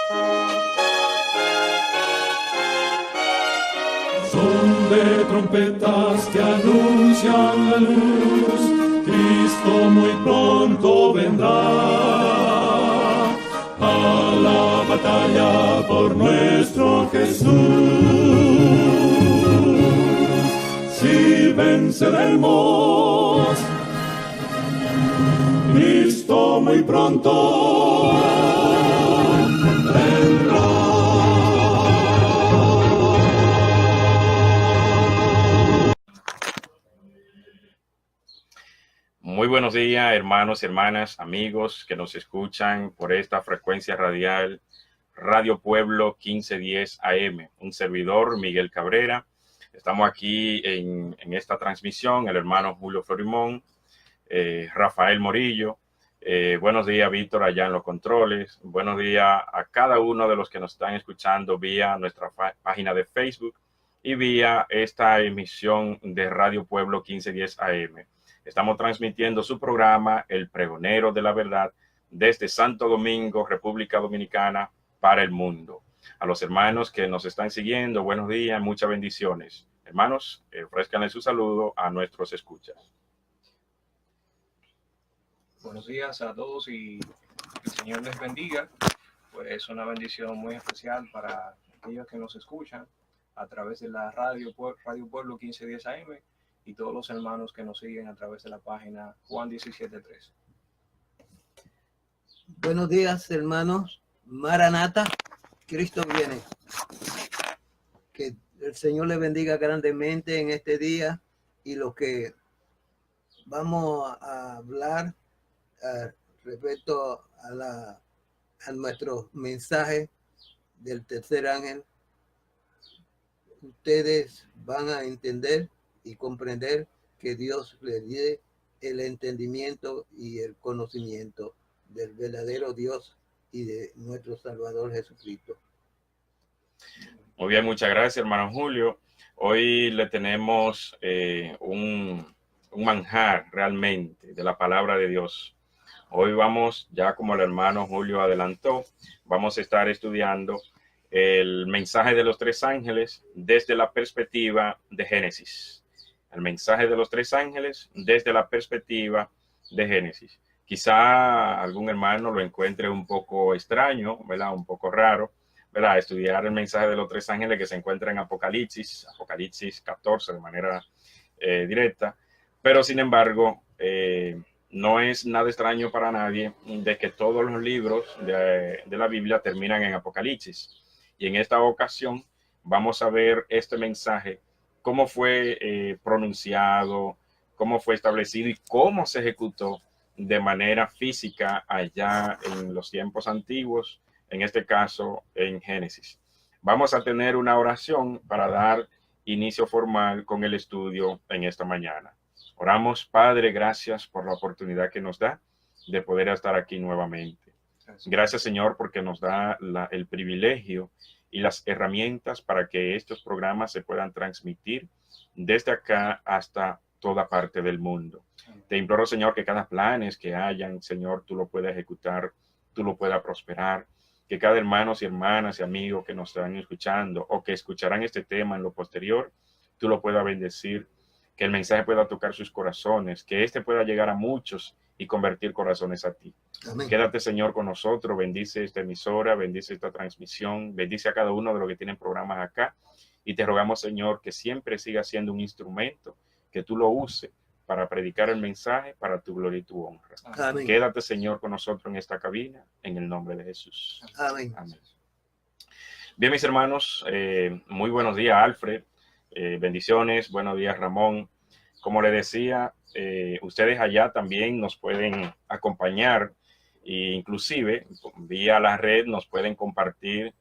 Son de trompetas que anuncian la luz, Cristo muy pronto vendrá a la batalla por nuestro Jesús. Si venceremos, Cristo muy pronto vendrá. Muy buenos días, hermanos y hermanas, amigos que nos escuchan por esta frecuencia radial, Radio Pueblo 1510 AM. Un servidor, Miguel Cabrera. Estamos aquí en esta transmisión, el hermano Julio Florimón, Rafael Morillo. Buenos días, Víctor, allá en los controles. Buenos días a cada uno de los que nos están escuchando vía nuestra página de Facebook y vía esta emisión de Radio Pueblo 1510 AM. Estamos transmitiendo su programa, El Pregonero de la Verdad, desde Santo Domingo, República Dominicana, para el mundo. A los hermanos que nos están siguiendo, buenos días, muchas bendiciones. Hermanos, ofrezcanle su saludo a nuestros escuchas. Buenos días a todos y que el Señor les bendiga. Pues es una bendición muy especial para aquellos que nos escuchan a través de la Radio Pueblo 1510 AM y todos los hermanos que nos siguen a través de la página Juan 17.3. Buenos días, hermanos. Maranata, Cristo viene. Que el Señor les bendiga grandemente en este día, y lo que vamos a hablar respecto a nuestro mensaje del tercer ángel, ustedes van a entender y comprender que Dios les dé el entendimiento y el conocimiento del verdadero Dios y de nuestro Salvador Jesucristo. Muy bien, muchas gracias, hermano Julio. Hoy le tenemos un manjar realmente de la palabra de Dios. Hoy vamos, ya como el hermano Julio adelantó, vamos a estar estudiando el mensaje de los tres ángeles desde la perspectiva de Génesis. El mensaje de los tres ángeles desde la perspectiva de Génesis. Quizá algún hermano lo encuentre un poco extraño, ¿verdad? Un poco raro, ¿verdad? Estudiar el mensaje de los tres ángeles que se encuentra en Apocalipsis 14 de manera directa, pero sin embargo no es nada extraño para nadie de que todos los libros de la Biblia terminan en Apocalipsis. Y en esta ocasión vamos a ver este mensaje, cómo fue pronunciado, cómo fue establecido y cómo se ejecutó de manera física allá en los tiempos antiguos, en este caso en Génesis. Vamos a tener una oración para dar inicio formal con el estudio en esta mañana. Oramos. Padre, gracias por la oportunidad que nos da de poder estar aquí nuevamente. Gracias, Señor, porque nos da el privilegio y las herramientas para que estos programas se puedan transmitir desde acá hasta toda parte del mundo. Te imploro, Señor, que cada planes que hayan, Señor, tú lo puedas ejecutar, tú lo puedas prosperar, que cada hermanos y hermanas y amigos que nos están escuchando o que escucharán este tema en lo posterior, tú lo puedas bendecir, que el mensaje pueda tocar sus corazones, que este pueda llegar a muchos y convertir corazones a ti. Amén. Quédate, Señor, con nosotros, bendice esta emisora, bendice esta transmisión, bendice a cada uno de los que tienen programas acá, y te rogamos, Señor, que siempre siga siendo un instrumento, que tú lo uses para predicar el mensaje para tu gloria y tu honra. Amén. Quédate, Señor, con nosotros en esta cabina, en el nombre de Jesús. Amén. Amén. Bien, mis hermanos, muy buenos días, Alfred. Bendiciones, buenos días, Ramón. Como le decía, ustedes allá también nos pueden acompañar e inclusive vía la red nos pueden compartir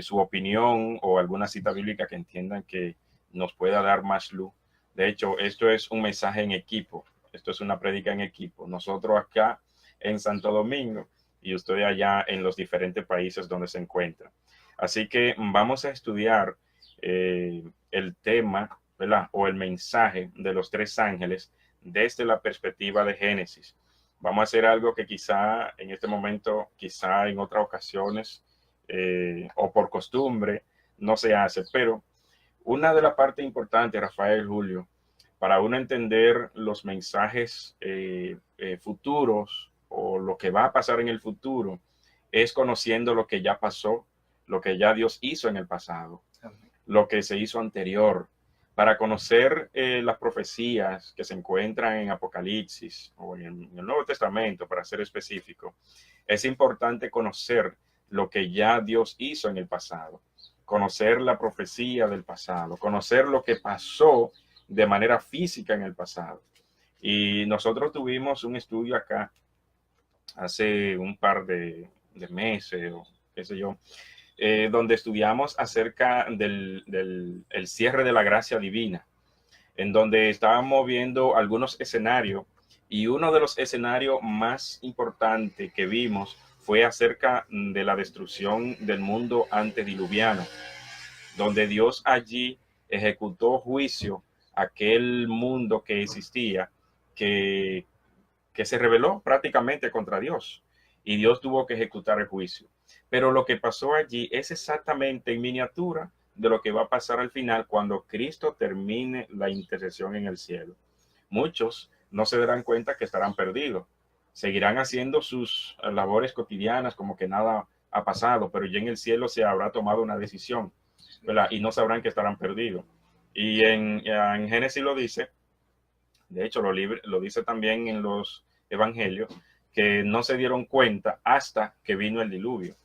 su opinión o alguna cita bíblica que entiendan que nos pueda dar más luz. De hecho, esto es un mensaje en equipo, esto es una prédica en equipo. Nosotros acá en Santo Domingo y ustedes allá en los diferentes países donde se encuentran. Así que vamos a estudiar el tema, ¿verdad? O el mensaje de los tres ángeles desde la perspectiva de Génesis. Vamos a hacer algo que quizá en este momento, quizá en otras ocasiones, o por costumbre no se hace. Pero una de las partes importantes, Rafael, Julio, para uno entender los mensajes futuros o lo que va a pasar en el futuro, es conociendo lo que ya pasó, lo que ya Dios hizo en el pasado, lo que se hizo anterior. Para conocer las profecías que se encuentran en Apocalipsis o en el Nuevo Testamento, para ser específico, es importante conocer lo que ya Dios hizo en el pasado, conocer la profecía del pasado, conocer lo que pasó de manera física en el pasado. Y nosotros tuvimos un estudio acá hace un par de meses o qué sé yo, donde estudiamos acerca del cierre de la gracia divina, en donde estábamos viendo algunos escenarios, y uno de los escenarios más importantes que vimos fue acerca de la destrucción del mundo antediluviano, donde Dios allí ejecutó juicio a aquel mundo que existía, que se rebeló prácticamente contra Dios, y Dios tuvo que ejecutar el juicio. Pero lo que pasó allí es exactamente en miniatura de lo que va a pasar al final cuando Cristo termine la intercesión en el cielo. Muchos no se darán cuenta que estarán perdidos. Seguirán haciendo sus labores cotidianas como que nada ha pasado, pero ya en el cielo se habrá tomado una decisión, ¿verdad? Y no sabrán que estarán perdidos. Y en Génesis lo dice, de hecho lo dice también en los evangelios, que no se dieron cuenta hasta que vino el diluvio.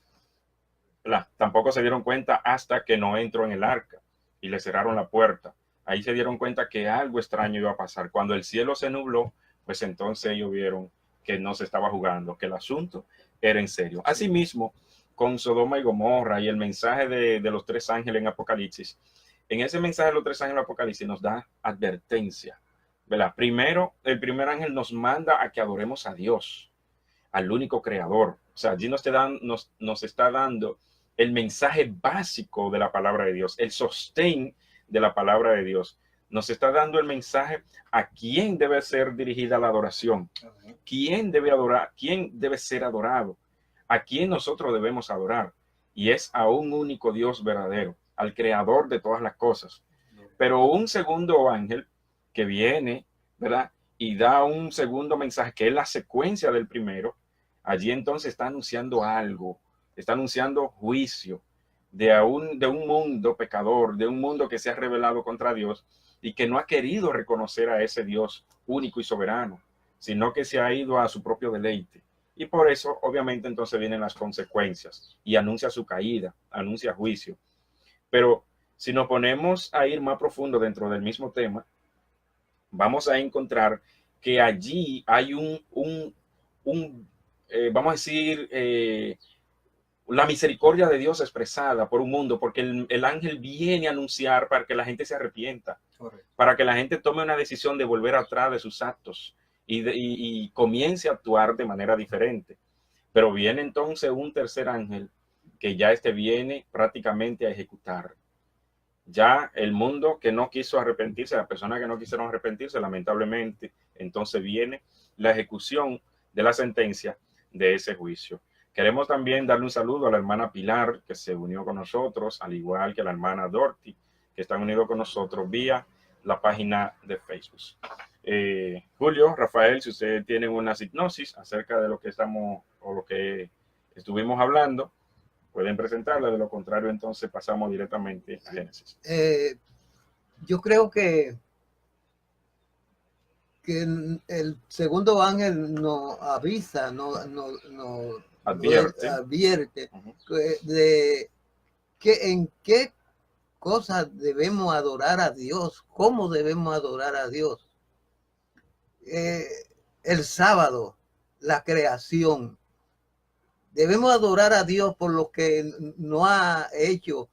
Tampoco se dieron cuenta hasta que no entró en el arca y le cerraron la puerta. Ahí se dieron cuenta que algo extraño iba a pasar. Cuando el cielo se nubló, pues entonces ellos vieron que no se estaba jugando, que el asunto era en serio. Asimismo, con Sodoma y Gomorra y el mensaje de los tres ángeles en Apocalipsis, en ese mensaje de los tres ángeles en Apocalipsis nos da advertencia, ¿verdad? Primero, el primer ángel nos manda a que adoremos a Dios, al único creador. O sea, allí nos está dando el mensaje básico de la palabra de Dios, el sostén de la palabra de Dios. Nos está dando el mensaje a quién debe ser dirigida la adoración, quién debe adorar, quién debe ser adorado, a quién nosotros debemos adorar. Y es a un único Dios verdadero, al creador de todas las cosas. Pero un segundo ángel que viene, ¿verdad? Y da un segundo mensaje que es la secuencia del primero. Allí entonces está anunciando algo, está anunciando juicio de un mundo pecador, de un mundo que se ha rebelado contra Dios y que no ha querido reconocer a ese Dios único y soberano, sino que se ha ido a su propio deleite. Y por eso, obviamente, entonces vienen las consecuencias y anuncia su caída, anuncia juicio. Pero si nos ponemos a ir más profundo dentro del mismo tema, vamos a encontrar que allí hay vamos a decir, la misericordia de Dios expresada por un mundo, porque el ángel viene a anunciar para que la gente se arrepienta, para que la gente tome una decisión de volver atrás de sus actos y comience a actuar de manera diferente. Pero viene entonces un tercer ángel que ya viene prácticamente a ejecutar. Ya el mundo que no quiso arrepentirse, las personas que no quisieron arrepentirse, lamentablemente, entonces viene la ejecución de la sentencia de ese juicio. Queremos también darle un saludo a la hermana Pilar, que se unió con nosotros, al igual que a la hermana Dorothy, que están unidos con nosotros vía la página de Facebook. Julio, Rafael, si ustedes tienen una hipnosis acerca de lo que lo que estuvimos hablando, pueden presentarla. De lo contrario, entonces pasamos directamente a Génesis. Yo creo que el segundo ángel nos avisa, nos advierte de que en qué cosas debemos adorar a Dios, cómo debemos adorar a Dios. El sábado, la creación. Debemos adorar a Dios por lo que nos ha hecho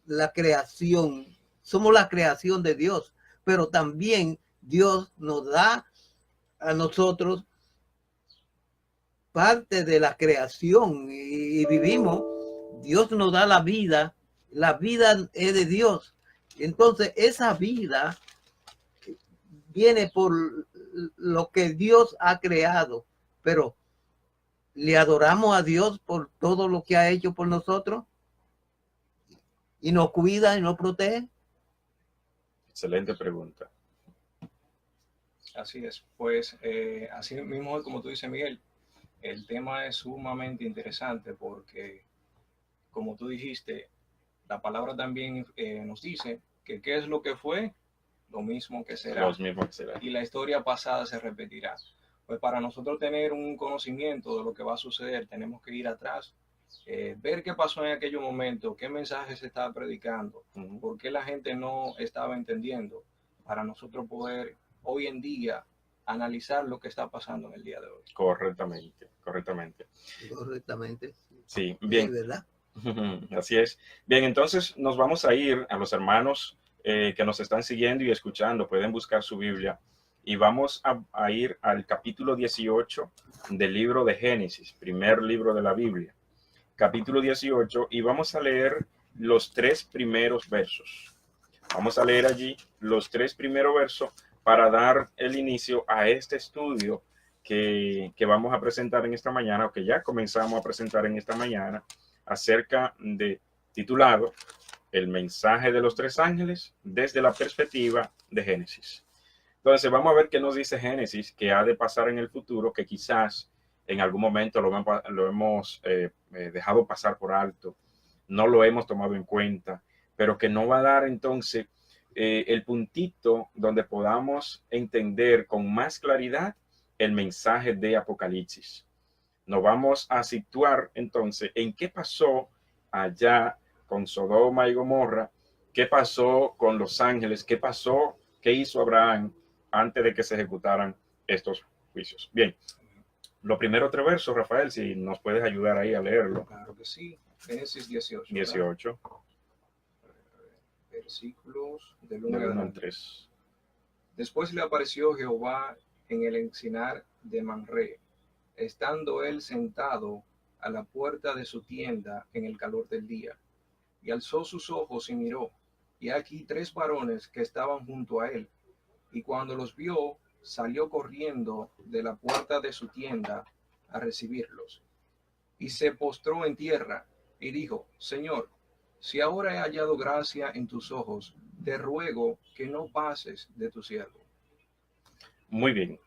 la creación. Somos la creación de Dios, pero también Dios nos da a nosotros parte de la creación y vivimos. Dios nos da la vida es de Dios. Entonces esa vida viene por lo que Dios ha creado, pero le adoramos a Dios por todo lo que ha hecho por nosotros y nos cuida y nos protege. Excelente pregunta. Así es, pues así mismo como tú dices, Miguel, el tema es sumamente interesante porque, como tú dijiste, la palabra también nos dice que qué es lo que fue, lo mismo que será. Los mismos que será. Y la historia pasada se repetirá. Pues para nosotros tener un conocimiento de lo que va a suceder, tenemos que ir atrás, ver qué pasó en aquel momento, qué mensaje se estaba predicando, por qué la gente no estaba entendiendo, para nosotros poder hoy en día analizar lo que está pasando en el día de hoy. Correctamente, correctamente. Correctamente. Sí, bien. Sí, ¿verdad? Así es. Bien, entonces nos vamos a ir a los hermanos que nos están siguiendo y escuchando. Pueden buscar su Biblia y vamos a ir al capítulo 18 del libro de Génesis, primer libro de la Biblia. Capítulo 18, y vamos a leer los 3 primeros versos. Vamos a leer allí los 3 primeros versos para dar el inicio a este estudio que vamos a presentar en esta mañana, o que ya comenzamos a presentar en esta mañana, acerca de, titulado, El mensaje de los 3 ángeles desde la perspectiva de Génesis. Entonces vamos a ver qué nos dice Génesis, que ha de pasar en el futuro, que quizás en algún momento lo hemos dejado pasar por alto, no lo hemos tomado en cuenta, pero que no va a dar entonces el puntito donde podamos entender con más claridad el mensaje de Apocalipsis. Nos vamos a situar entonces en qué pasó allá con Sodoma y Gomorra, qué pasó con los ángeles, qué pasó, qué hizo Abraham antes de que se ejecutaran estos juicios. Bien, los primeros 3 versos, Rafael, si nos puedes ayudar ahí a leerlo. Claro que sí. Génesis 18. 18. Versículos del 1 Del 1 al al 3. Después le apareció Jehová en el encinar de Manré, estando él sentado a la puerta de su tienda en el calor del día. Y alzó sus ojos y miró, y aquí 3 varones que estaban junto a él. Y cuando los vio, salió corriendo de la puerta de su tienda a recibirlos. Y se postró en tierra y dijo: Señor, si ahora he hallado gracia en tus ojos, te ruego que no pases de tu siervo. Muy bien.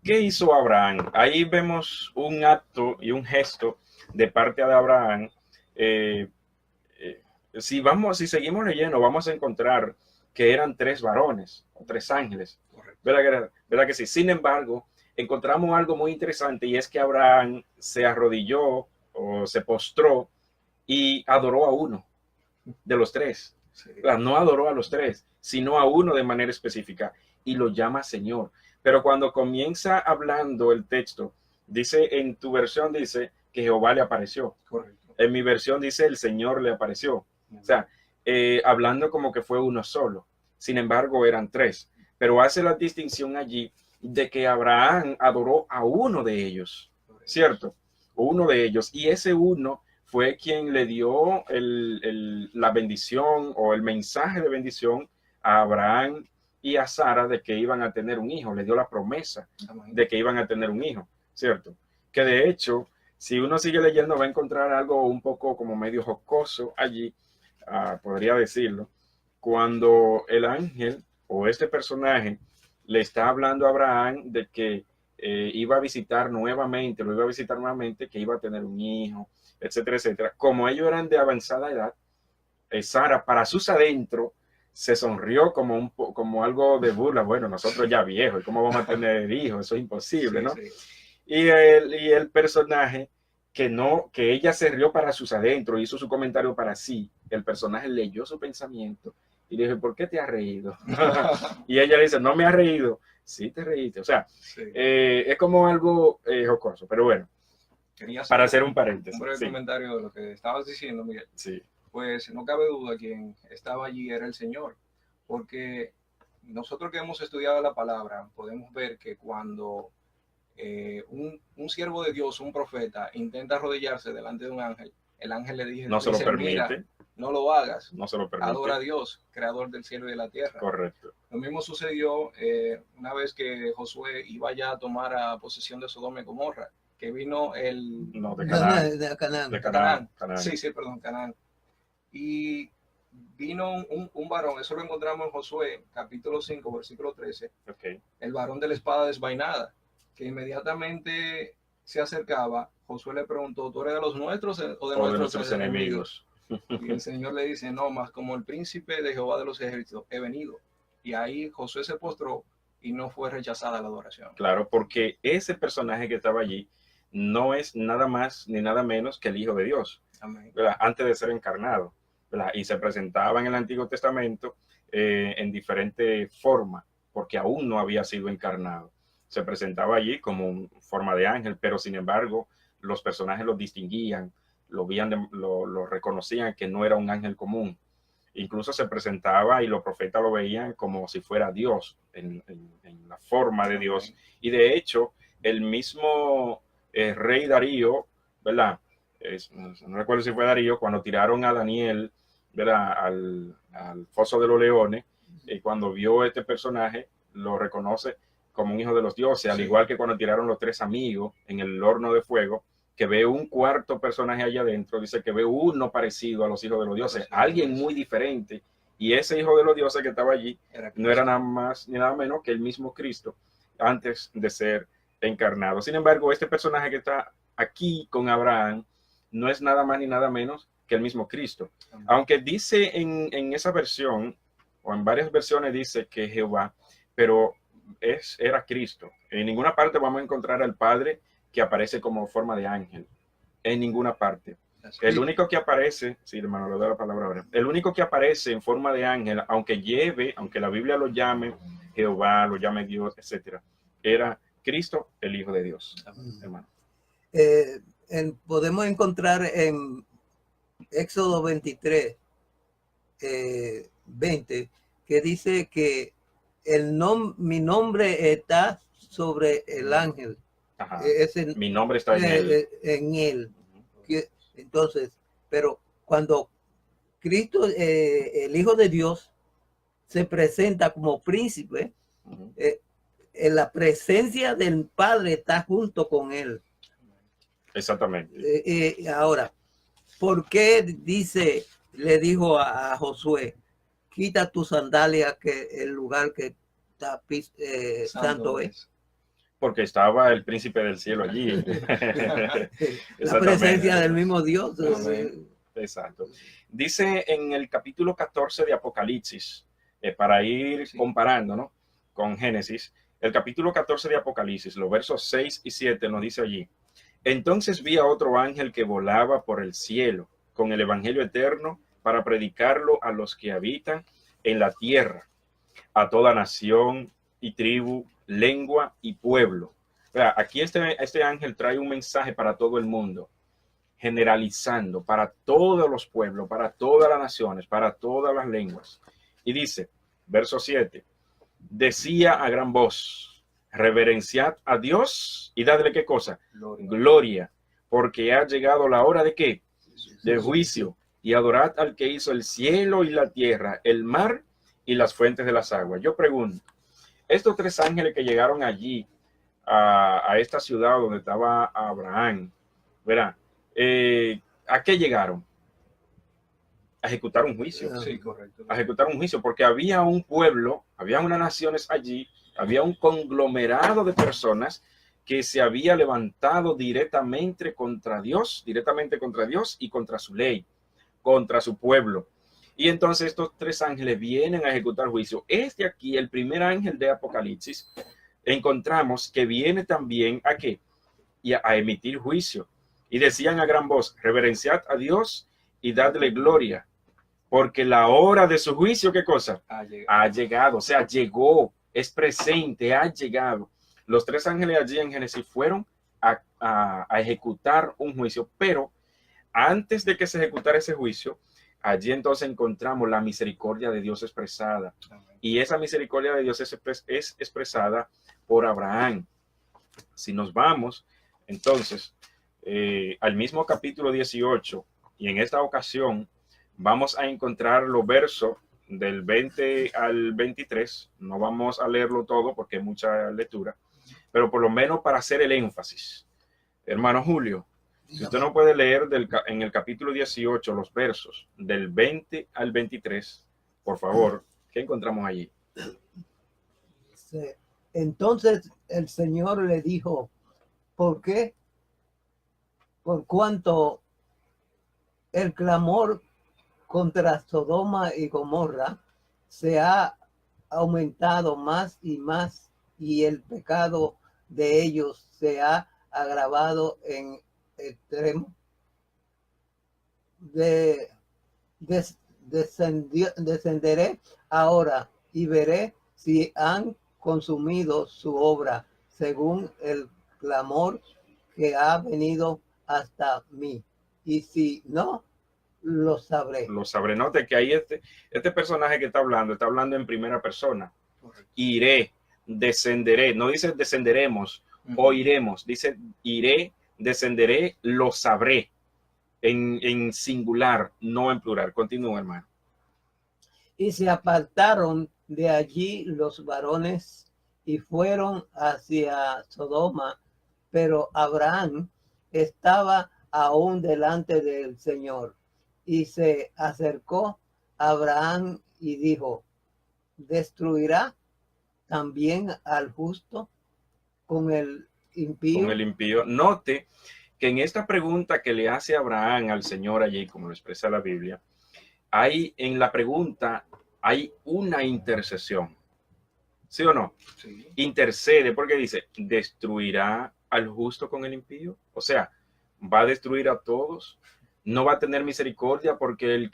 ¿Qué hizo Abraham? Ahí vemos un acto y un gesto de parte de Abraham. Si seguimos leyendo, vamos a encontrar que eran 3 varones o 3 ángeles. ¿Verdad que sí? Sin embargo, encontramos algo muy interesante, y es que Abraham se arrodilló o se postró y adoró a uno de los 3. Sí. No adoró a los 3, sino a uno de manera específica, y lo llama Señor. Pero cuando comienza hablando el texto, dice, en tu versión dice que Jehová le apareció. Correcto. En mi versión dice el Señor le apareció. O sea, hablando como que fue uno solo. Sin embargo, eran 3. Pero hace la distinción allí de que Abraham adoró a uno de ellos, ¿cierto? Uno de ellos. Y ese uno fue quien le dio la bendición o el mensaje de bendición a Abraham y a Sara de que iban a tener un hijo. Le dio la promesa de que iban a tener un hijo, ¿cierto? Que de hecho, si uno sigue leyendo, va a encontrar algo un poco como medio jocoso allí, podría decirlo, cuando el ángel o este personaje le está hablando a Abraham de que iba a visitar nuevamente, que iba a tener un hijo, etcétera, etcétera. Como ellos eran de avanzada edad, Sara, para sus adentros, se sonrió como algo de burla. Bueno, nosotros ya viejos, ¿cómo vamos a tener hijos? Eso es imposible, sí, ¿no? Sí. Y el personaje que ella se rió para sus adentros, hizo su comentario para sí. El personaje leyó su pensamiento y le dije: ¿por qué te has reído? Y ella le dice: no me has reído. Sí, te reíste. O sea, sí. Es como algo jocoso, pero bueno. Para hacer un paréntesis. Un breve comentario de lo que estabas diciendo, Miguel. Sí. Pues no cabe duda, quien estaba allí era el Señor, porque nosotros que hemos estudiado la palabra podemos ver que cuando un siervo de Dios, un profeta, intenta arrodillarse delante de un ángel, el ángel le dice: no se lo permite, no lo hagas, no se lo permite. Adora a Dios, creador del cielo y de la tierra. Correcto. Lo mismo sucedió una vez que Josué iba ya a tomar posesión de Sodoma y Gomorra, que vino el No, de No, Canaán. de Canaán. De Canaán. Canaán. Sí, perdón, Canaán. Y vino un varón, eso lo encontramos en Josué, capítulo 5, versículo 13, Ok. el varón de la espada desvainada, que inmediatamente se acercaba. Josué le preguntó, ¿tú eres de los nuestros o de O de nuestros nuestros enemigos. Y el Señor le dice, no, más como el príncipe de Jehová de los ejércitos he venido. Y ahí Josué se postró y no fue rechazada la adoración. Claro, porque ese personaje que estaba allí no es nada más ni nada menos que el Hijo de Dios, Amén. ¿verdad? Antes de ser encarnado, ¿verdad? Y se presentaba en el Antiguo Testamento en diferente forma, porque aún no había sido encarnado. Se presentaba allí como forma de ángel, pero sin embargo los personajes lo distinguían, lo reconocían que no era un ángel común. Incluso se presentaba y los profetas lo veían como si fuera Dios, en la forma de Dios. Y de hecho, el mismo rey Darío, ¿verdad? No recuerdo si fue Darío, cuando tiraron a Daniel, ¿verdad? Al foso de los leones, y cuando vio este personaje, lo reconoce como un hijo de los dioses, al igual que cuando tiraron los 3 amigos en el horno de fuego, que ve un cuarto personaje allá adentro, dice que ve uno parecido a los hijos de los dioses, alguien muy diferente, y ese hijo de los dioses que estaba allí no era nada más ni nada menos que el mismo Cristo antes de ser encarnado. Sin embargo, este personaje que está aquí con Abraham no es nada más ni nada menos que el mismo Cristo. Aunque dice en esa versión, o en varias versiones dice que Jehová, pero era Cristo. En ninguna parte vamos a encontrar al Padre que aparece como forma de ángel, en ninguna parte. El único que aparece, sí, hermano, le doy la palabra ahora. El único que aparece en forma de ángel, aunque la Biblia lo llame Jehová, lo llame Dios, etcétera, era Cristo, el Hijo de Dios, hermano. Podemos encontrar en Éxodo 23, 20, que dice que mi nombre está sobre el ángel. Mi nombre está en él. Entonces, pero cuando Cristo, el Hijo de Dios, se presenta como príncipe, en la presencia del Padre está junto con él. Exactamente. Ahora, ¿por qué le dijo a Josué, quita tus sandalias, que el lugar que está santo es? Porque estaba el príncipe del cielo allí. La presencia del mismo Dios. Exacto. Dice en el capítulo 14 de Apocalipsis, para ir comparando, ¿no?, con Génesis, el capítulo 14 de Apocalipsis, los versos 6 y 7 nos dice allí: entonces vi a otro ángel que volaba por el cielo con el evangelio eterno para predicarlo a los que habitan en la tierra, a toda nación y tribu, lengua y pueblo. Aquí este ángel trae un mensaje para todo el mundo, generalizando para todos los pueblos, para todas las naciones, para todas las lenguas. Y dice, verso 7, decía a gran voz, reverenciad a Dios y dadle ¿qué cosa? Gloria, porque ha llegado la hora de ¿qué? De juicio, y adorad al que hizo el cielo y la tierra, el mar y las fuentes de las aguas. Yo pregunto, estos 3 ángeles que llegaron allí a esta ciudad donde estaba Abraham, ¿verdad? ¿A qué llegaron? A ejecutar un juicio. Sí, correcto. A ejecutar un juicio, porque había un pueblo, había unas naciones allí, había un conglomerado de personas que se había levantado directamente contra Dios y contra su ley, contra su pueblo. Y entonces estos 3 ángeles vienen a ejecutar juicio. Aquí, el primer ángel de Apocalipsis, encontramos que viene también ¿a qué? Y a emitir juicio. Y decían a gran voz, reverenciad a Dios y dadle gloria, porque la hora de su juicio, ¿qué cosa? Ha llegado, o sea, llegó, es presente, ha llegado. Los 3 ángeles allí en Génesis fueron a ejecutar un juicio, pero antes de que se ejecutara ese juicio, allí entonces encontramos la misericordia de Dios expresada. Y esa misericordia de Dios es expresada por Abraham. Si nos vamos, entonces, al mismo capítulo 18, y en esta ocasión vamos a encontrar los versos del 20 al 23. No vamos a leerlo todo porque hay mucha lectura, pero por lo menos para hacer el énfasis. Hermano Julio, si usted no puede leer en el capítulo 18 los versos del 20 al 23, por favor, ¿qué encontramos allí? Entonces el Señor le dijo, ¿por qué? Por cuanto el clamor contra Sodoma y Gomorra se ha aumentado más y el pecado de ellos se ha agravado en extremo. Descenderé ahora y veré si han consumido su obra según el clamor que ha venido hasta mí. Y si no, lo sabré. Lo sabré. Note que ahí este personaje que está hablando en primera persona. Correcto. Iré, descenderé. No dice descenderemos o iremos. Dice iré, descenderé, lo sabré. En singular, no en plural. Continúa, hermano. Y se apartaron de allí los varones y fueron hacia Sodoma, pero Abraham estaba aún delante del Señor. Y se acercó a Abraham y dijo, ¿destruirá también al justo con el impío? Con el impío. Note que en esta pregunta que le hace Abraham al Señor allí, como lo expresa la Biblia, en la pregunta hay una intercesión. ¿Sí o no? Sí. Intercede porque dice, ¿destruirá al justo con el impío? O sea, ¿va a destruir a todos? ¿No va a tener misericordia por el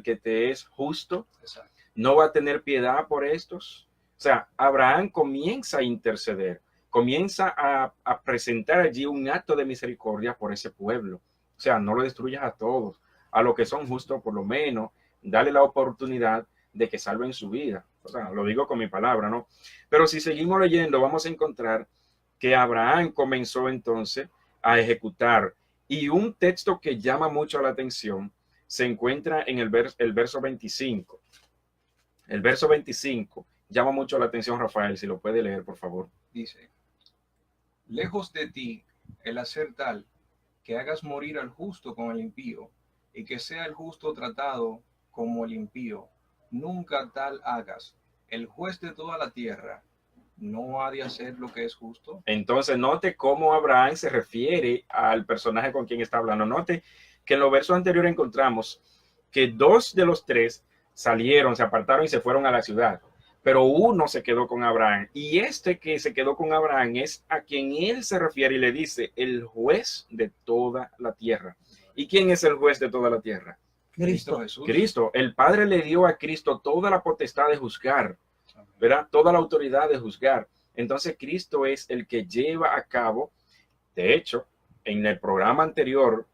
que te es justo? Exacto. ¿No va a tener piedad por estos? O sea, Abraham comienza a interceder, comienza a presentar allí un acto de misericordia por ese pueblo. O sea, no lo destruyas a todos, a los que son justos por lo menos, dale la oportunidad de que salven su vida. O sea, lo digo con mi palabra, ¿no? Pero si seguimos leyendo, vamos a encontrar que Abraham comenzó entonces a ejecutar. Y un texto que llama mucho la atención se encuentra en el verso 25. El verso 25 llama mucho la atención, Rafael, si lo puede leer, por favor. Dice, lejos de ti el hacer tal que hagas morir al justo con el impío y que sea el justo tratado como el impío. Nunca tal hagas. El juez de toda la tierra no ha de hacer lo que es justo. Entonces, note cómo Abraham se refiere al personaje con quien está hablando. Note que en los versos anteriores encontramos que 2 de los 3 salieron, se apartaron y se fueron a la ciudad. Pero uno se quedó con Abraham. Y este que se quedó con Abraham es a quien él se refiere y le dice, el juez de toda la tierra. ¿Y quién es el juez de toda la tierra? Cristo. Jesús. Cristo. El Padre le dio a Cristo toda la potestad de juzgar, ¿verdad? Toda la autoridad de juzgar. Entonces Cristo es el que lleva a cabo. De hecho, en el programa anterior,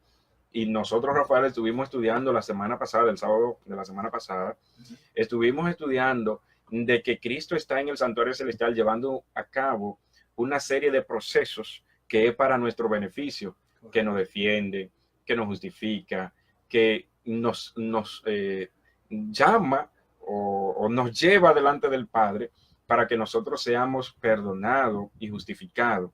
y nosotros, Rafael, estuvimos estudiando la semana pasada, el sábado de la semana pasada, estuvimos estudiando de que Cristo está en el santuario celestial llevando a cabo una serie de procesos que es para nuestro beneficio, que nos defiende, que nos justifica, que nos llama o nos lleva delante del Padre para que nosotros seamos perdonados y justificados.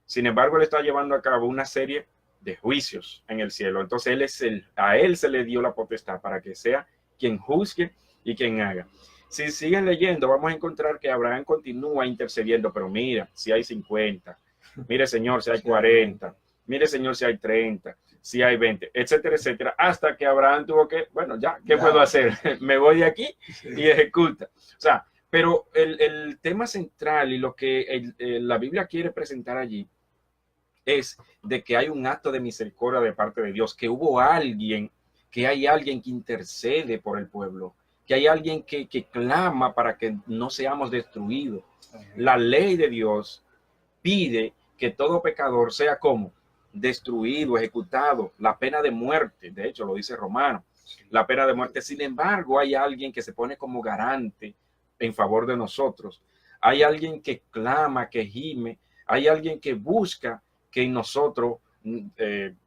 Sin embargo, él está llevando a cabo una serie de juicios en el cielo. Entonces a él se le dio la potestad para que sea quien juzgue y quien haga. Si siguen leyendo, vamos a encontrar que Abraham continúa intercediendo, pero mira, si hay 50, mire Señor, si hay 40, mire Señor, si hay 30, si hay 20, etcétera, etcétera, hasta que Abraham tuvo que, bueno, ya, ¿qué puedo hacer? Me voy de aquí y ejecuta. O sea, pero el tema central y lo que la Biblia quiere presentar allí es de que hay un acto de misericordia de parte de Dios, que hay alguien que intercede por el pueblo, que hay alguien que clama para que no seamos destruidos. La ley de Dios pide que todo pecador sea como destruido, ejecutado, la pena de muerte. De hecho, lo dice Romano, la pena de muerte. Sin embargo, hay alguien que se pone como garante en favor de nosotros. Hay alguien que clama, que gime, hay alguien que busca que en nosotros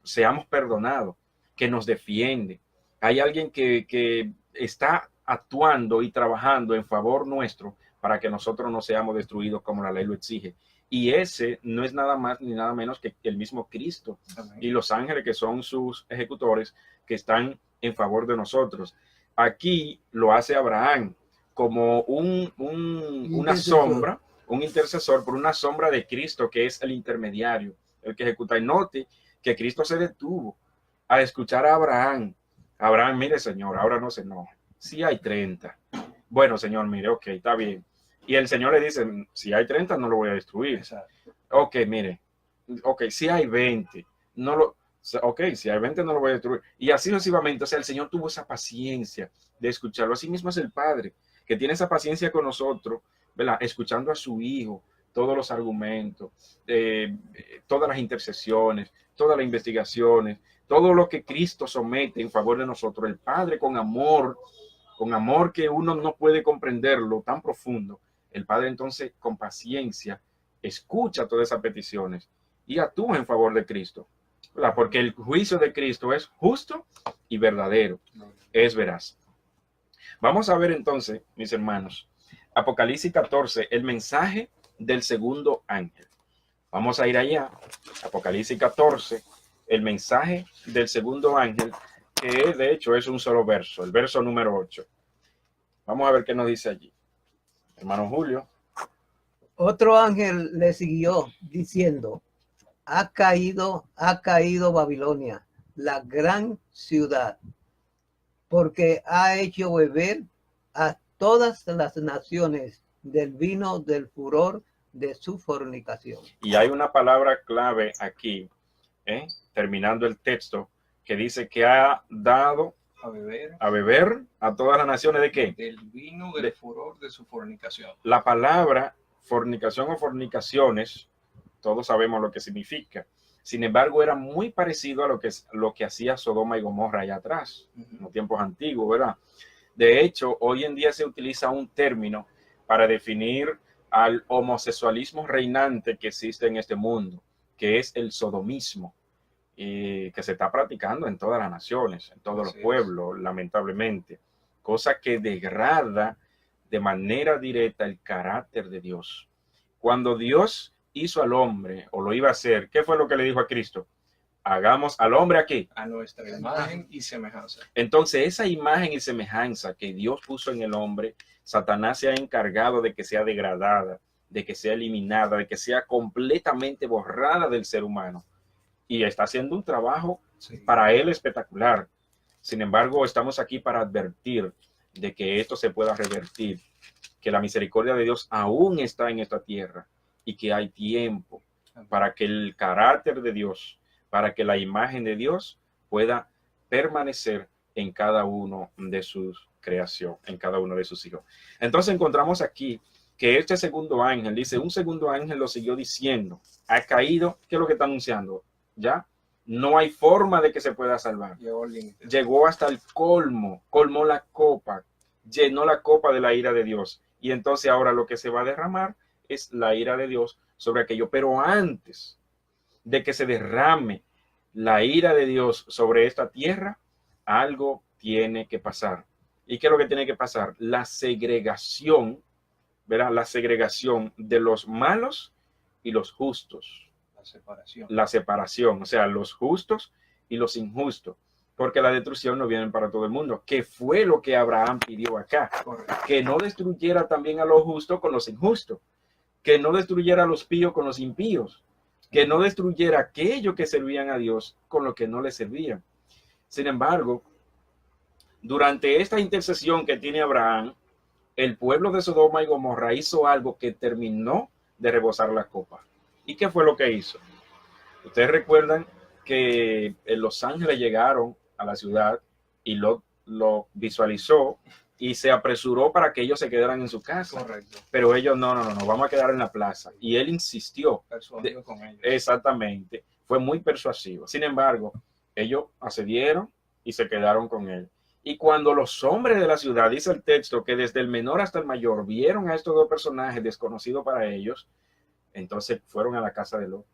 seamos perdonados, que nos defiende. Hay alguien que está actuando y trabajando en favor nuestro para que nosotros no seamos destruidos como la ley lo exige. Y ese no es nada más ni nada menos que el mismo Cristo y los ángeles que son sus ejecutores que están en favor de nosotros. Aquí lo hace Abraham como una sombra, un intercesor por una sombra de Cristo, que es el intermediario, el que ejecuta. Y note que Cristo se detuvo a escuchar a Abraham. Abraham, mire, Señor, ahora no se enoje. Sí hay 30. Bueno, Señor, mire, ok, está bien. Y el Señor le dice, si hay 30, no lo voy a destruir. Exacto. Ok, mire, ok, si hay 20, no lo... Ok, si hay 20 no lo voy a destruir. Y así sucesivamente, o sea, el Señor tuvo esa paciencia de escucharlo. Así mismo es el Padre, que tiene esa paciencia con nosotros, ¿verdad? Escuchando a su Hijo, todos los argumentos, todas las intercesiones, todas las investigaciones, todo lo que Cristo somete en favor de nosotros. El Padre con amor que uno no puede comprenderlo tan profundo. El Padre entonces con paciencia escucha todas esas peticiones y actúa en favor de Cristo, ¿verdad? Porque el juicio de Cristo es justo y verdadero, es veraz. Vamos a ver entonces, mis hermanos, Apocalipsis 14, el mensaje del segundo ángel. Vamos a ir allá, Apocalipsis 14, el mensaje del segundo ángel, que de hecho es un solo verso, el verso número 8. Vamos a ver qué nos dice allí. Hermano Julio. Otro ángel le siguió diciendo, ha caído Babilonia, la gran ciudad, porque ha hecho beber a todas las naciones del vino del furor de su fornicación. Y hay una palabra clave aquí, terminando el texto, que dice que ha dado a beber a todas las naciones. ¿De qué? Del vino del furor de su fornicación. La palabra fornicación o fornicaciones, todos sabemos lo que significa. Sin embargo, era muy parecido a lo que hacía Sodoma y Gomorra allá atrás, en los tiempos antiguos, ¿verdad? De hecho, hoy en día se utiliza un término para definir al homosexualismo reinante que existe en este mundo, que es el sodomismo, y que se está practicando en todas las naciones, en todos los pueblos, lamentablemente, cosa que degrada de manera directa el carácter de Dios. Cuando Dios hizo al hombre, o lo iba a hacer, ¿qué fue lo que le dijo a Cristo? Hagamos al hombre aquí a nuestra imagen y semejanza. Entonces, esa imagen y semejanza que Dios puso en el hombre, Satanás se ha encargado de que sea degradada, de que sea eliminada, de que sea completamente borrada del ser humano. Y está haciendo un trabajo para él espectacular. Sin embargo, estamos aquí para advertir de que esto se pueda revertir, que la misericordia de Dios aún está en esta tierra y que hay tiempo para que el carácter de Dios, para que la imagen de Dios pueda permanecer en cada uno de sus creación, en cada uno de sus hijos. Entonces encontramos aquí que este segundo ángel, dice, un segundo ángel lo siguió diciendo, ha caído. ¿Qué es lo que está anunciando? Ya no hay forma de que se pueda salvar. Llegó hasta el colmo, colmó la copa, llenó la copa de la ira de Dios. Y entonces ahora lo que se va a derramar es la ira de Dios sobre aquello. Pero antes de que se derrame la ira de Dios sobre esta tierra, algo tiene que pasar. ¿Y qué es lo que tiene que pasar? La segregación, ¿verdad? La segregación de los malos y los justos. La separación, o sea, los justos y los injustos. Porque la destrucción no viene para todo el mundo. ¿Qué fue lo que Abraham pidió acá? Correcto. Que no destruyera también a los justos con los injustos. Que no destruyera a los píos con los impíos. Que no destruyera aquellos que servían a Dios con los que no le servían. Sin embargo, durante esta intercesión que tiene Abraham, el pueblo de Sodoma y Gomorra hizo algo que terminó de rebosar la copa. ¿Y qué fue lo que hizo? Ustedes recuerdan que los ángeles llegaron a la ciudad y lo visualizó y se apresuró para que ellos se quedaran en su casa. Correcto. Pero ellos no, vamos a quedar en la plaza. Y él insistió. Persuadido con ellos. Exactamente. Fue muy persuasivo. Sin embargo, ellos accedieron y se quedaron con él. Y cuando los hombres de la ciudad, dice el texto, que desde el menor hasta el mayor vieron a estos dos personajes desconocidos para ellos, entonces fueron a la casa de Lot.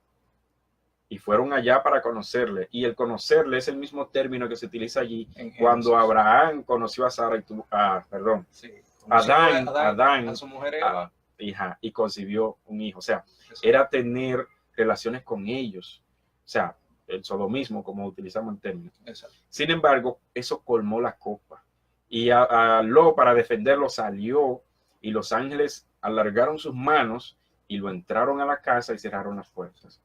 Y fueron allá para conocerle. Y el conocerle es el mismo término que se utiliza allí cuando Abraham conoció a Sara y Adán, a su mujer Eva. hija y concibió un hijo. O sea, era tener relaciones con ellos. O sea, el sodomismo, como utilizamos en términos. Exacto. Sin embargo, eso colmó la copa. Y a Lot, para defenderlo, salió y los ángeles alargaron sus manos y lo entraron a la casa y cerraron las puertas.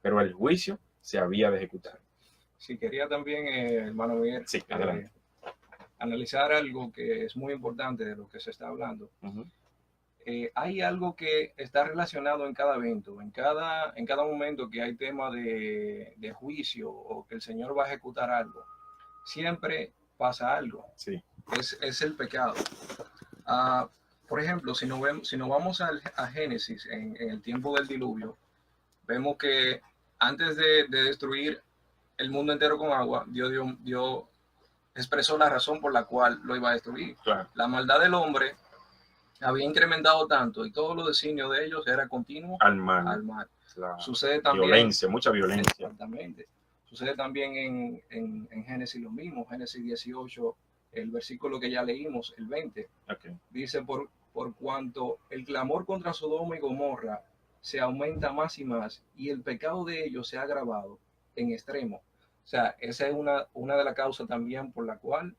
Pero el juicio se había de ejecutar. Sí, quería también, hermano Miguel, Sí, adelante. analizar algo que es muy importante de lo que se está hablando. Hay algo que está relacionado en cada evento, en cada momento que hay tema de juicio o que el Señor va a ejecutar algo. Siempre pasa algo. Sí. Es el pecado. Por ejemplo, si nos vamos a Génesis, en el tiempo del diluvio, vemos que antes de destruir el mundo entero con agua, Dios expresó la razón por la cual lo iba a destruir. Claro. La maldad del hombre había incrementado tanto y todos los designios de ellos era continuo Al mal. al mal. La Sucede también, violencia, mucha violencia. exactamente. Sucede también en Génesis lo mismo. Génesis 18, el versículo que ya leímos, el 20, Okay. dice, por cuanto el clamor contra Sodoma y Gomorra se aumenta más y más y el pecado de ellos se ha agravado en extremo. O sea, esa es una de las causas también por la cual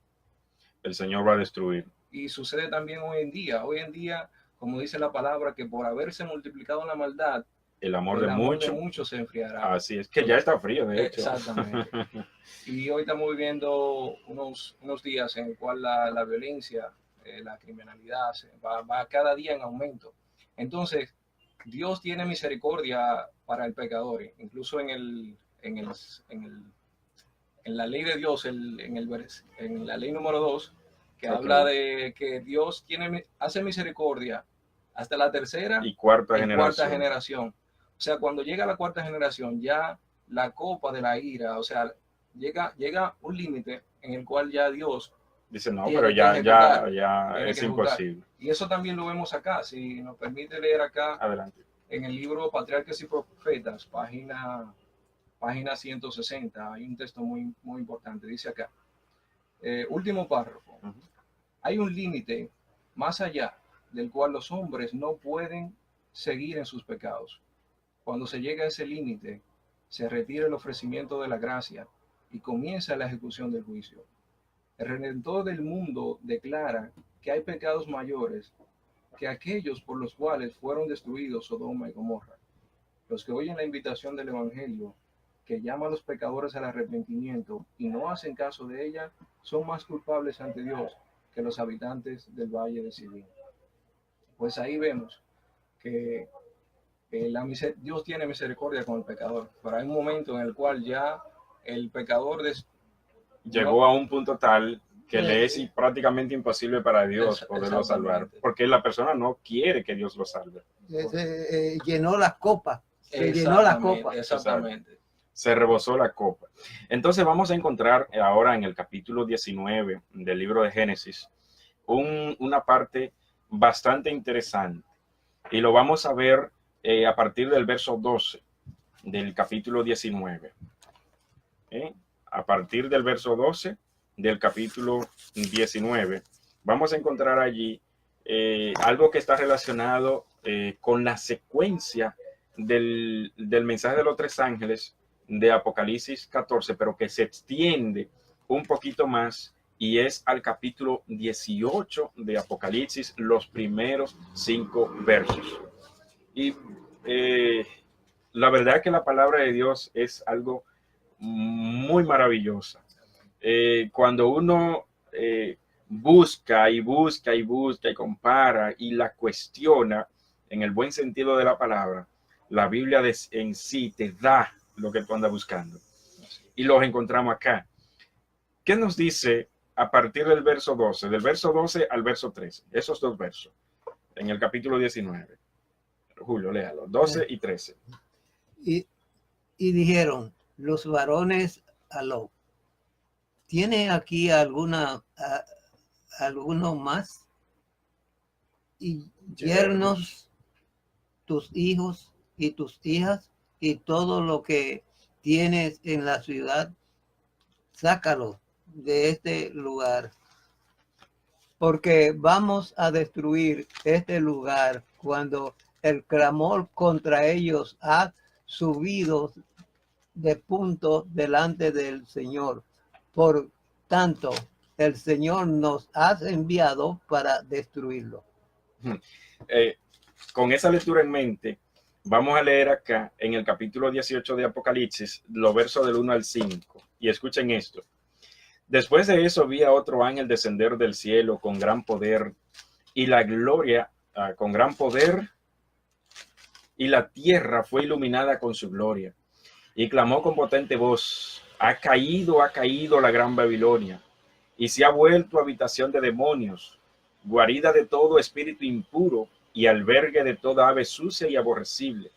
El Señor va a destruir. y sucede también hoy en día. Hoy en día, como dice la palabra, que por haberse multiplicado la maldad, El amor de muchos. se enfriará. Así es, que ya está frío, de hecho. Exactamente. Y hoy estamos viviendo unos días en el cual la violencia, la criminalidad va cada día en aumento. Entonces, Dios tiene misericordia para el pecador. Incluso en la ley de Dios, en la ley número 2, que Okay. habla de que Dios hace misericordia hasta la tercera Y cuarta generación. generación. O sea, cuando llega la cuarta generación, ya la copa de la ira, o sea, llega un límite en el cual ya Dios Dice, no, tiene pero que ya tiene es que juzgar. imposible. Y eso también lo vemos acá. Si nos permite leer acá Adelante. en el libro Patriarcas y Profetas, página 160, hay un texto muy, muy importante. Dice acá, último párrafo. Uh-huh. Hay un límite más allá del cual los hombres no pueden seguir en sus pecados. Cuando se llega a ese límite, se retira el ofrecimiento de la gracia y comienza la ejecución del juicio. El Redentor del mundo declara que hay pecados mayores que aquellos por los cuales fueron destruidos Sodoma y Gomorra. Los que oyen la invitación del Evangelio, que llama a los pecadores al arrepentimiento y no hacen caso de ella, son más culpables ante Dios que los habitantes del valle de Sidín. Pues ahí vemos que Dios tiene misericordia con el pecador, pero hay un momento en el cual ya el pecador llegó a un punto tal que le es prácticamente imposible para Dios poderlo salvar, porque la persona no quiere que Dios lo salve. Llenó la copa, se llenó la copa. Exactamente. Se rebosó la copa. Entonces vamos a encontrar ahora en el capítulo 19 del libro de Génesis una parte bastante interesante y lo vamos a ver a partir del verso 12 del capítulo 19. A partir del verso 12 del capítulo 19 vamos a encontrar allí algo que está relacionado con la secuencia del mensaje de los tres ángeles de Apocalipsis 14, pero que se extiende un poquito más y es al capítulo 18 de Apocalipsis, los primeros 5 versos. Y la verdad que la palabra de Dios es algo muy maravillosa. Cuando uno busca y compara y la cuestiona en el buen sentido de la palabra, la Biblia en sí te da lo que tú andas buscando. Y los encontramos acá. ¿Qué nos dice a partir del verso 12? Del verso 12 al verso 13. Esos dos versos. En el capítulo 19. Julio, léalo. 12 y 13. Y dijeron los varones a Lot: ¿tiene aquí alguno más? Y yernos, tus hijos y tus hijas y todo lo que tienes en la ciudad, sácalo de este lugar, porque vamos a destruir este lugar cuando el clamor contra ellos ha subido de punto delante del Señor. Por tanto, el Señor nos ha enviado para destruirlo. Con esa lectura en mente, vamos a leer acá en el capítulo 18 de Apocalipsis, los versos del 1 al 5. Y escuchen esto. Después de eso vi a otro ángel descender del cielo con gran poder y la gloria, con gran poder, y la tierra fue iluminada con su gloria. Y clamó con potente voz: ha caído la gran Babilonia, y se ha vuelto habitación de demonios, guarida de todo espíritu impuro y albergue de toda ave sucia y aborrecible,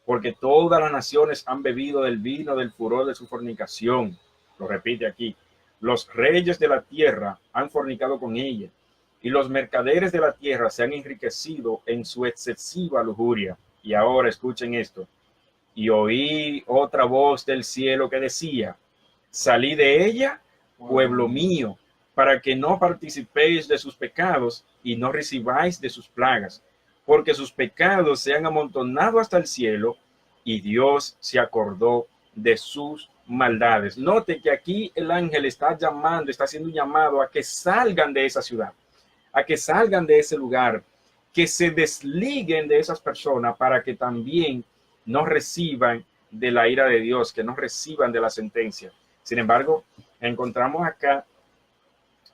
porque todas las naciones han bebido del vino del furor de su fornicación. Lo repite aquí: los reyes de la tierra han fornicado con ella, y los mercaderes de la tierra se han enriquecido en su excesiva lujuria. Y ahora escuchen esto. Y oí otra voz del cielo que decía: salí de ella, pueblo mío, para que no participéis de sus pecados y no recibáis de sus plagas, porque sus pecados se han amontonado hasta el cielo y Dios se acordó de sus maldades. Note que aquí el ángel está haciendo un llamado a que salgan de esa ciudad, a que salgan de ese lugar, que se desliguen de esas personas para que también no reciban de la ira de Dios, que no reciban de la sentencia. Sin embargo, encontramos acá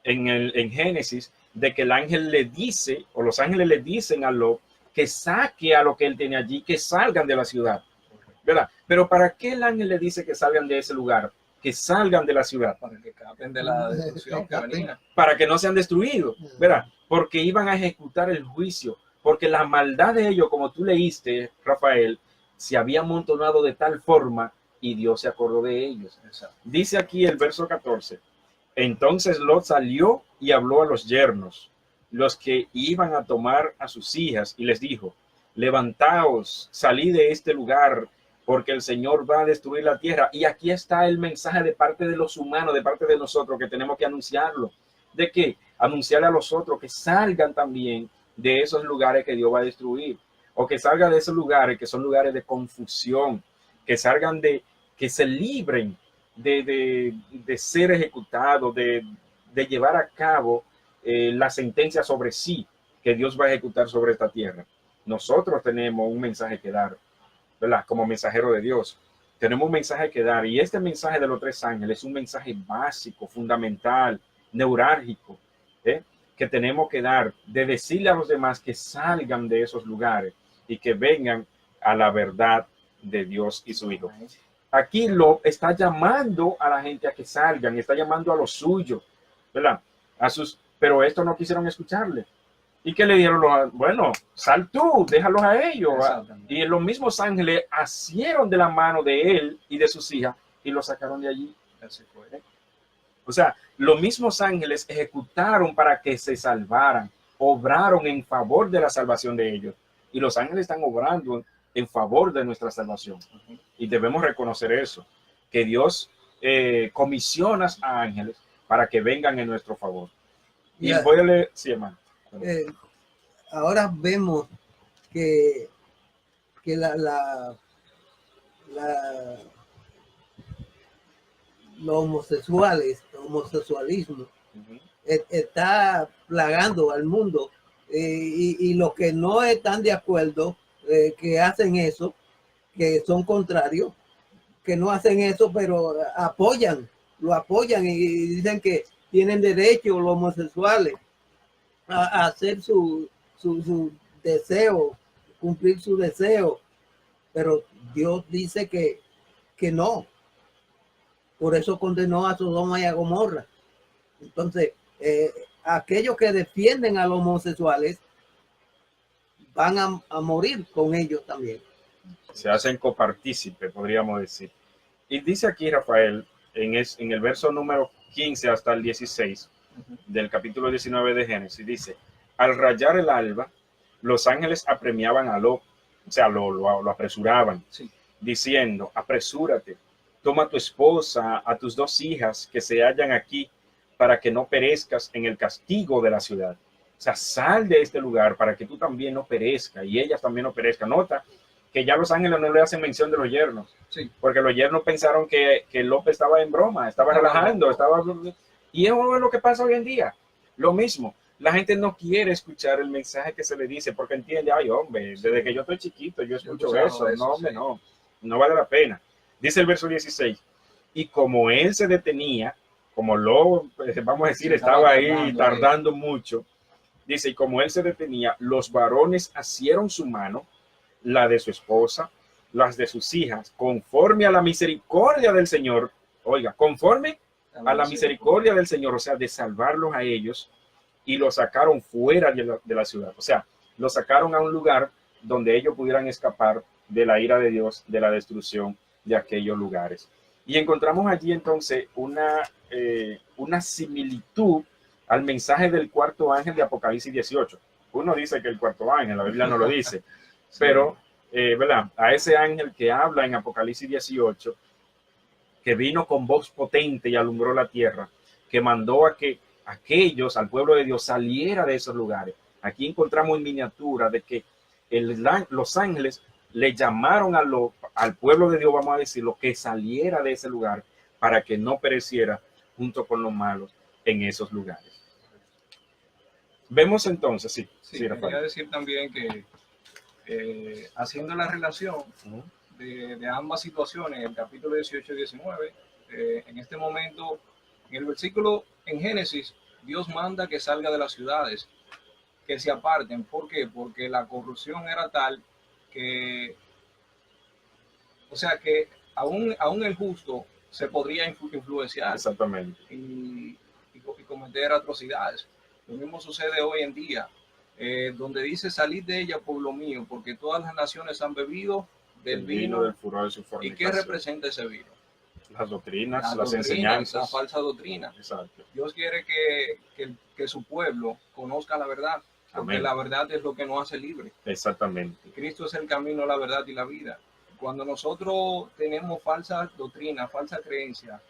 en Génesis de que el ángel le dice, o los ángeles le dicen a Lot que saque a lo que él tiene allí, que salgan de la ciudad, ¿verdad? Pero ¿para qué el ángel le dice que salgan de ese lugar, que salgan de la ciudad? Para que escapen de la destrucción que venía. Para que no sean destruidos, ¿verdad? Porque iban a ejecutar el juicio, porque la maldad de ellos, como tú leíste, Rafael, se había amontonado de tal forma y Dios se acordó de ellos. Dice aquí el verso 14: entonces Lot salió y habló a los yernos, los que iban a tomar a sus hijas, y les dijo: levantaos, salid de este lugar, porque el Señor va a destruir la tierra. Y aquí está el mensaje de parte de los humanos, de parte de nosotros, que tenemos que anunciarlo. ¿De qué? Anunciarle a los otros que salgan también de esos lugares que Dios va a destruir, o que salgan de esos lugares que son lugares de confusión, que salgan que se libren de ser ejecutados, de llevar a cabo la sentencia sobre sí que Dios va a ejecutar sobre esta tierra. Nosotros tenemos un mensaje que dar, ¿verdad? Como mensajero de Dios, tenemos un mensaje que dar, y este mensaje de los tres ángeles es un mensaje básico, fundamental, neurálgico, que tenemos que dar, de decirle a los demás que salgan de esos lugares y que vengan a la verdad de Dios y su Hijo. Aquí lo está llamando a la gente a que salgan, está llamando a los suyos, ¿verdad? Pero estos no quisieron escucharle. ¿Y qué le dieron? Bueno, sal tú, déjalos a ellos. Y los mismos ángeles asieron de la mano de él y de sus hijas y lo sacaron de allí. O sea, los mismos ángeles ejecutaron para que se salvaran, obraron en favor de la salvación de ellos. Y los ángeles están obrando en favor de nuestra salvación. Y debemos reconocer eso, que Dios comisiona a ángeles para que vengan en nuestro favor. Y voy a leer, sí, hermano. Ahora vemos que los homosexuales, el homosexualismo está plagando al mundo, y los que no están de acuerdo, que hacen eso, que son contrarios, que no hacen eso, pero lo apoyan y dicen que tienen derecho los homosexuales a hacer su deseo, cumplir su deseo, pero Dios dice que no. Por eso condenó a Sodoma y a Gomorra. Entonces, aquellos que defienden a los homosexuales van a morir con ellos también. Se hacen copartícipe, podríamos decir. Y dice aquí Rafael, en el verso número 15 hasta el 16 del capítulo 19 de Génesis, dice: al rayar el alba, los ángeles apremiaban a Lot, o sea, lo apresuraban, diciendo: apresúrate, toma a tu esposa, a tus 2 hijas que se hallan aquí, para que no perezcas en el castigo de la ciudad. O sea, sal de este lugar para que tú también no perezcas y ellas también no perezcan. Nota que ya los ángeles no le hacen mención de los yernos, Sí. porque los yernos pensaron que López estaba en broma, estaba relajando, estaba... Y eso es lo que pasa hoy en día. Lo mismo, la gente no quiere escuchar el mensaje que se le dice porque entiende, ay hombre, desde que yo estoy chiquito yo escucho eso, no hombre, no vale la pena. Dice el verso 16, y como él se detenía, como lo, vamos a decir, estaba ahí tardando mucho, dice, y como él se detenía, los varones asieron su mano, la de su esposa, las de sus hijas, conforme a la misericordia del Señor, oiga, conforme a la misericordia del Señor, o sea, de salvarlos a ellos, y los sacaron fuera de la ciudad, o sea, los sacaron a un lugar donde ellos pudieran escapar de la ira de Dios, de la destrucción de aquellos lugares. Y encontramos allí entonces una similitud al mensaje del cuarto ángel de Apocalipsis 18. Uno dice que el cuarto ángel, la Biblia no lo dice, pero, ¿verdad? A ese ángel que habla en Apocalipsis 18, que vino con voz potente y alumbró la tierra, que mandó a que aquellos, al pueblo de Dios, saliera de esos lugares. Aquí encontramos en miniatura de que los ángeles le llamaron al pueblo de Dios, vamos a decirlo, que saliera de ese lugar para que no pereciera junto con los malos en esos lugares. Vemos entonces, sí, quería decir también que haciendo la relación de ambas situaciones, el capítulo 18 y 19, en este momento, en el versículo en Génesis, Dios manda que salga de las ciudades, que se aparten. ¿Por qué? Porque la corrupción era tal que, o sea, que aún el justo se podría influenciar. Exactamente. Y cometer atrocidades. Lo mismo sucede hoy en día, donde dice salid de ella, pueblo mío, porque todas las naciones han bebido del vino del furor de su fornicación. ¿Y qué representa ese vino? Las doctrinas, las enseñanzas. La falsa doctrina. Exacto. Dios quiere que su pueblo conozca la verdad, porque Amén. La verdad es lo que nos hace libre. Exactamente. Cristo es el camino, la verdad y la vida. Cuando nosotros tenemos falsa doctrina, falsa creencia,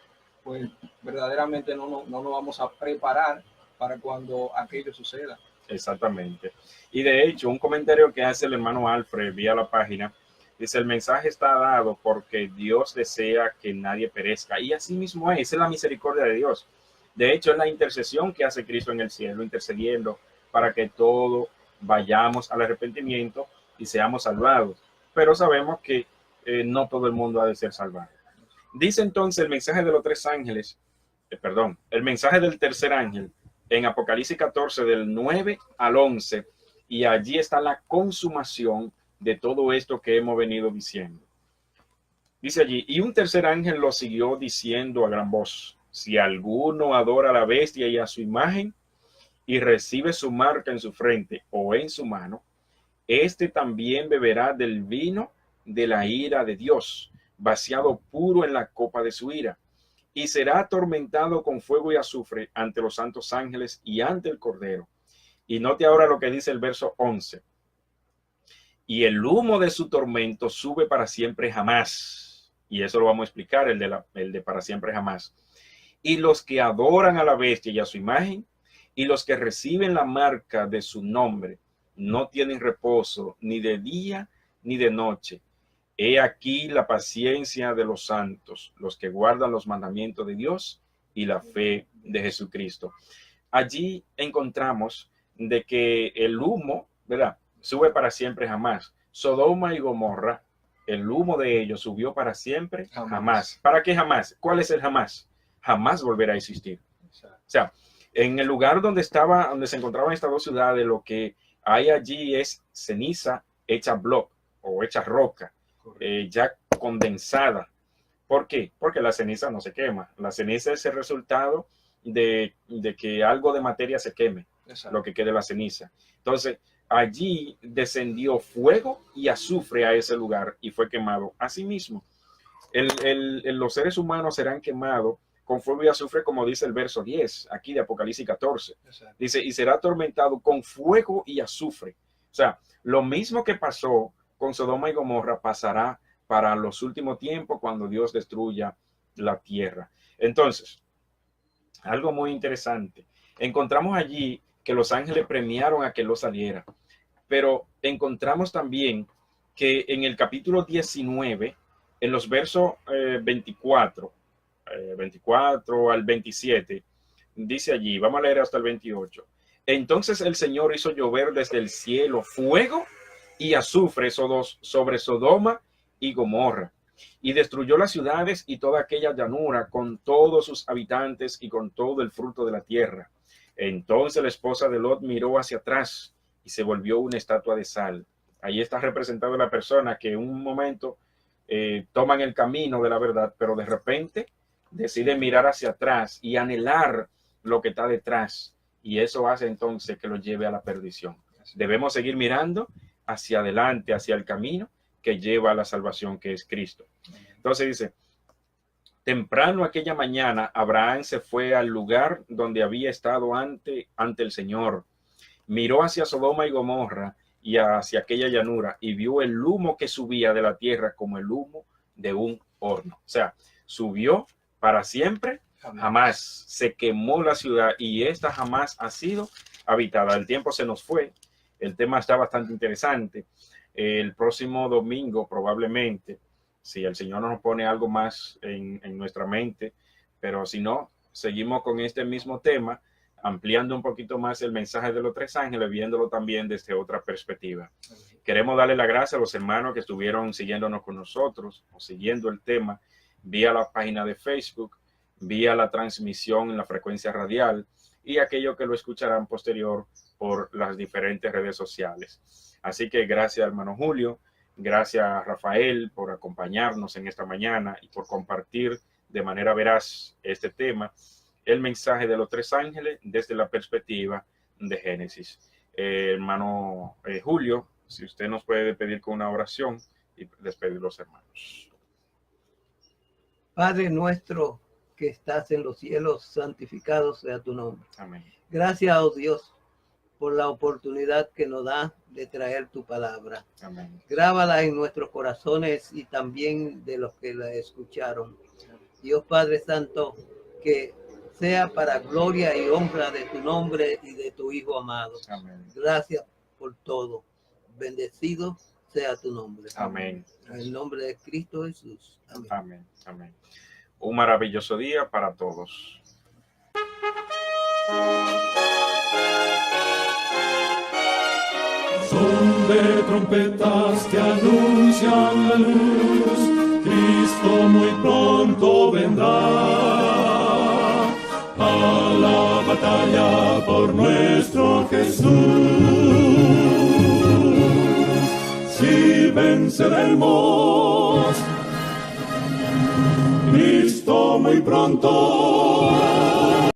pues verdaderamente no nos vamos a preparar para cuando aquello suceda. Exactamente. Y de hecho, un comentario que hace el hermano Alfred vía la página, dice, el mensaje está dado porque Dios desea que nadie perezca. Y así mismo es la misericordia de Dios. De hecho, es la intercesión que hace Cristo en el cielo, intercediendo para que todos vayamos al arrepentimiento y seamos salvados. Pero sabemos que no todo el mundo ha de ser salvado. Dice entonces el mensaje de los tres ángeles, el mensaje del tercer ángel en Apocalipsis 14 del 9 al 11, y allí está la consumación de todo esto que hemos venido diciendo. Dice allí, y un tercer ángel lo siguió diciendo a gran voz, si alguno adora a la bestia y a su imagen y recibe su marca en su frente o en su mano, este también beberá del vino de la ira de Dios, vaciado puro en la copa de su ira, y será atormentado con fuego y azufre ante los santos ángeles y ante el Cordero. Y note ahora lo que dice el verso 11. Y el humo de su tormento sube para siempre jamás. Y eso lo vamos a explicar, el de para siempre jamás. Y los que adoran a la bestia y a su imagen, y los que reciben la marca de su nombre, no tienen reposo ni de día ni de noche. He aquí la paciencia de los santos, los que guardan los mandamientos de Dios y la fe de Jesucristo. Allí encontramos de que el humo, ¿verdad?, sube para siempre jamás. Sodoma y Gomorra, el humo de ellos subió para siempre jamás. ¿Para qué jamás? ¿Cuál es el jamás? Jamás volverá a existir. O sea, en el lugar donde se encontraban estas dos ciudades, lo que hay allí es ceniza hecha block o hecha roca. Ya condensada. ¿Por qué? Porque la ceniza no se quema. La ceniza es el resultado de que algo de materia se queme. Exacto. Lo que quede la ceniza. Entonces, allí descendió fuego y azufre a ese lugar y fue quemado. Asimismo, los seres humanos serán quemados con fuego y azufre, como dice el verso 10, aquí de Apocalipsis 14. Exacto. Dice, y será atormentado con fuego y azufre. O sea, lo mismo que pasó con Sodoma y Gomorra pasará para los últimos tiempos cuando Dios destruya la tierra. Entonces, algo muy interesante. Encontramos allí que los ángeles premiaron a que lo saliera. Pero encontramos también que en el capítulo 19, en los versos 24 al 27, dice allí, vamos a leer hasta el 28. Entonces el Señor hizo llover desde el cielo fuego y azufre sobre Sodoma y Gomorra, y destruyó las ciudades y toda aquella llanura con todos sus habitantes y con todo el fruto de la tierra. Entonces la esposa de Lot miró hacia atrás y se volvió una estatua de sal. Ahí está representada la persona que en un momento toman el camino de la verdad, pero de repente decide mirar hacia atrás y anhelar lo que está detrás, y eso hace entonces que lo lleve a la perdición. Debemos seguir mirando hacia adelante, hacia el camino que lleva a la salvación, que es Cristo. Entonces dice, temprano aquella mañana Abraham se fue al lugar donde había estado ante el Señor, miró hacia Sodoma y Gomorra y hacia aquella llanura y vio el humo que subía de la tierra como el humo de un horno. O sea, subió para siempre, jamás se quemó la ciudad, y esta jamás ha sido habitada. El tiempo se nos fue, el tema está bastante interesante. El próximo domingo probablemente, si el Señor nos pone algo más en nuestra mente, pero si no, seguimos con este mismo tema, ampliando un poquito más el mensaje de los tres ángeles, viéndolo también desde otra perspectiva. Queremos darle la gracia a los hermanos que estuvieron siguiéndonos con nosotros o siguiendo el tema vía la página de Facebook, vía la transmisión en la frecuencia radial, y aquellos que lo escucharán posterior por las diferentes redes sociales. Así que gracias, hermano Julio, gracias a Rafael por acompañarnos en esta mañana y por compartir de manera veraz este tema, el mensaje de los tres ángeles desde la perspectiva de Génesis. Hermano Julio, si usted nos puede pedir con una oración y despedir los hermanos. Padre nuestro que estás en los cielos, santificado sea tu nombre. Amén. Gracias, oh Dios, por la oportunidad que nos da de traer tu palabra. Amén. Grábala en nuestros corazones y también de los que la escucharon. Dios Padre Santo, que sea para gloria y honra de tu nombre y de tu Hijo amado. Amén. Gracias por todo. Bendecido sea tu nombre. Amén. En el nombre de Cristo Jesús. Amén. Amén. Amén. Un maravilloso día para todos. Son de trompetas que anuncian la luz, Cristo muy pronto vendrá a la batalla por nuestro Jesús. Si venceremos, Cristo muy pronto